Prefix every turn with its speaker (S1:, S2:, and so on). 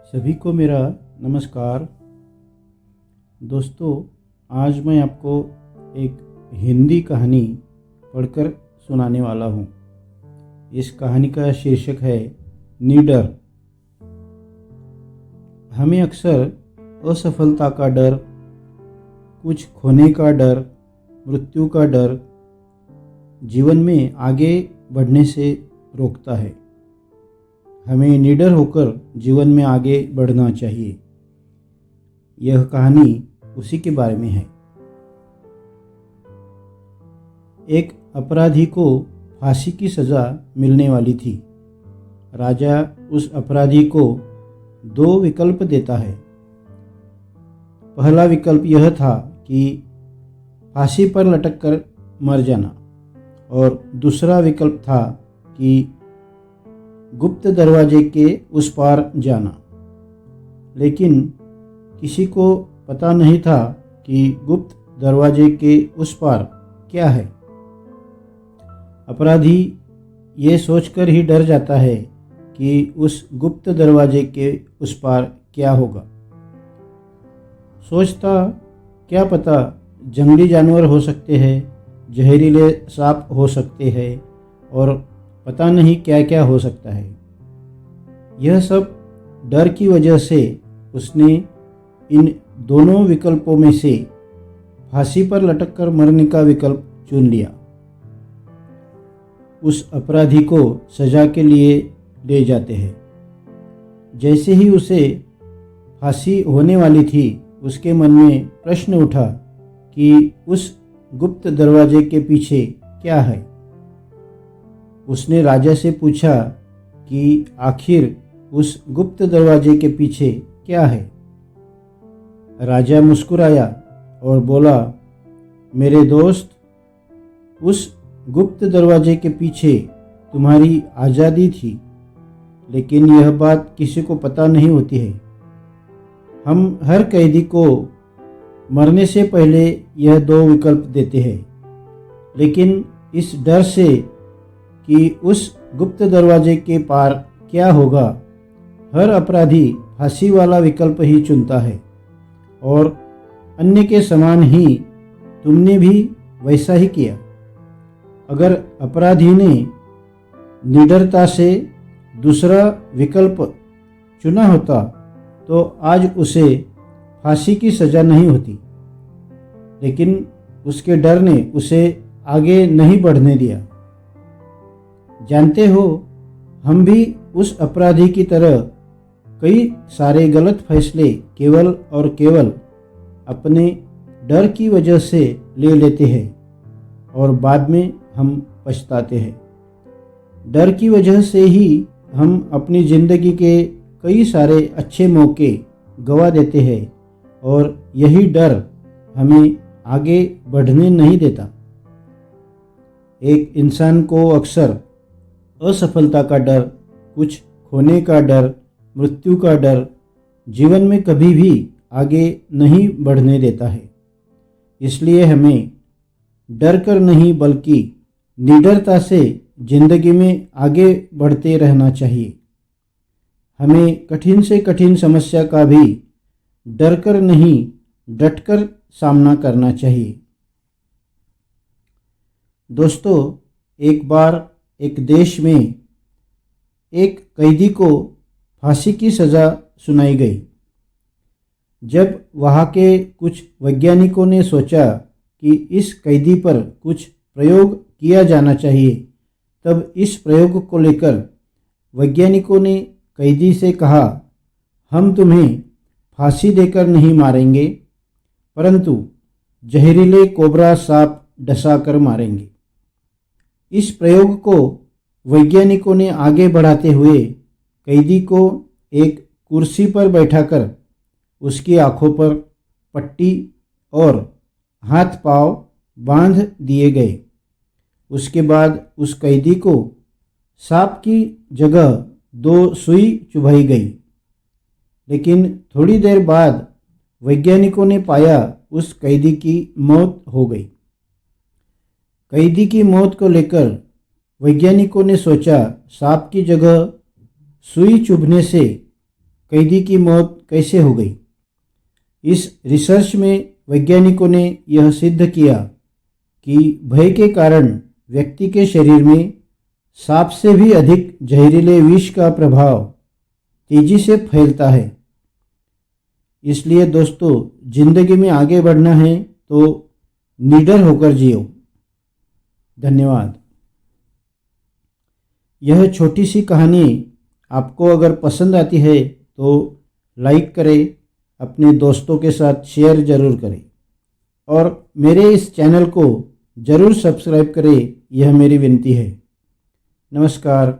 S1: सभी को मेरा नमस्कार। दोस्तों, आज मैं आपको एक हिंदी कहानी पढ़कर सुनाने वाला हूँ। इस कहानी का शीर्षक है निडर। हमें अक्सर असफलता का डर, कुछ खोने का डर, मृत्यु का डर जीवन में आगे बढ़ने से रोकता है। हमें निडर होकर जीवन में आगे बढ़ना चाहिए। यह कहानी उसी के बारे में है। एक अपराधी को फांसी की सज़ा मिलने वाली थी। राजा उस अपराधी को 2 विकल्प देता है। पहला विकल्प यह था कि फांसी पर लटक कर मर जाना, और दूसरा विकल्प था कि गुप्त दरवाजे के उस पार जाना। लेकिन किसी को पता नहीं था कि गुप्त दरवाजे के उस पार क्या है। अपराधी ये सोचकर ही डर जाता है कि उस गुप्त दरवाजे के उस पार क्या होगा। सोचता, क्या पता जंगली जानवर हो सकते हैं, जहरीले सांप हो सकते हैं और पता नहीं क्या क्या हो सकता है। यह सब डर की वजह से उसने इन दोनों विकल्पों में से फांसी पर लटक कर मरने का विकल्प चुन लिया। उस अपराधी को सजा के लिए ले जाते हैं। जैसे ही उसे फांसी होने वाली थी, उसके मन में प्रश्न उठा कि उस गुप्त दरवाजे के पीछे क्या है। उसने राजा से पूछा कि आखिर उस गुप्त दरवाजे के पीछे क्या है। राजा मुस्कुराया और बोला, मेरे दोस्त, उस गुप्त दरवाजे के पीछे तुम्हारी आज़ादी थी, लेकिन यह बात किसी को पता नहीं होती है। हम हर कैदी को मरने से पहले यह 2 विकल्प देते हैं, लेकिन इस डर से कि उस गुप्त दरवाजे के पार क्या होगा, हर अपराधी फांसी वाला विकल्प ही चुनता है। और अन्य के समान ही तुमने भी वैसा ही किया। अगर अपराधी ने निडरता से दूसरा विकल्प चुना होता तो आज उसे फांसी की सज़ा नहीं होती, लेकिन उसके डर ने उसे आगे नहीं बढ़ने दिया। जानते हो, हम भी उस अपराधी की तरह कई सारे गलत फैसले केवल और केवल अपने डर की वजह से ले लेते हैं और बाद में हम पछताते हैं। डर की वजह से ही हम अपनी ज़िंदगी के कई सारे अच्छे मौके गंवा देते हैं और यही डर हमें आगे बढ़ने नहीं देता। एक इंसान को अक्सर असफलता का डर, कुछ खोने का डर, मृत्यु का डर जीवन में कभी भी आगे नहीं बढ़ने देता है। इसलिए हमें डर कर नहीं बल्कि निडरता से जिंदगी में आगे बढ़ते रहना चाहिए। हमें कठिन से कठिन समस्या का भी डर कर नहीं, डटकर सामना करना चाहिए। दोस्तों, एक बार एक देश में एक कैदी को फांसी की सज़ा सुनाई गई। जब वहाँ के कुछ वैज्ञानिकों ने सोचा कि इस कैदी पर कुछ प्रयोग किया जाना चाहिए, तब इस प्रयोग को लेकर वैज्ञानिकों ने कैदी से कहा, हम तुम्हें फांसी देकर नहीं मारेंगे, परंतु जहरीले कोबरा सांप डसा कर मारेंगे। इस प्रयोग को वैज्ञानिकों ने आगे बढ़ाते हुए कैदी को एक कुर्सी पर बैठाकर उसकी आंखों पर पट्टी और हाथ पांव बांध दिए गए। उसके बाद उस कैदी को सांप की जगह 2 सुई चुभाई गई। लेकिन थोड़ी देर बाद वैज्ञानिकों ने पाया उस कैदी की मौत हो गई। कैदी की मौत को लेकर वैज्ञानिकों ने सोचा, सांप की जगह सुई चुभने से कैदी की मौत कैसे हो गई। इस रिसर्च में वैज्ञानिकों ने यह सिद्ध किया कि भय के कारण व्यक्ति के शरीर में सांप से भी अधिक जहरीले विष का प्रभाव तेजी से फैलता है। इसलिए दोस्तों, जिंदगी में आगे बढ़ना है तो निडर होकर जियो। धन्यवाद। यह छोटी सी कहानी आपको अगर पसंद आती है तो लाइक करें, अपने दोस्तों के साथ शेयर ज़रूर करें और मेरे इस चैनल को ज़रूर सब्सक्राइब करें, यह मेरी विनती है। नमस्कार।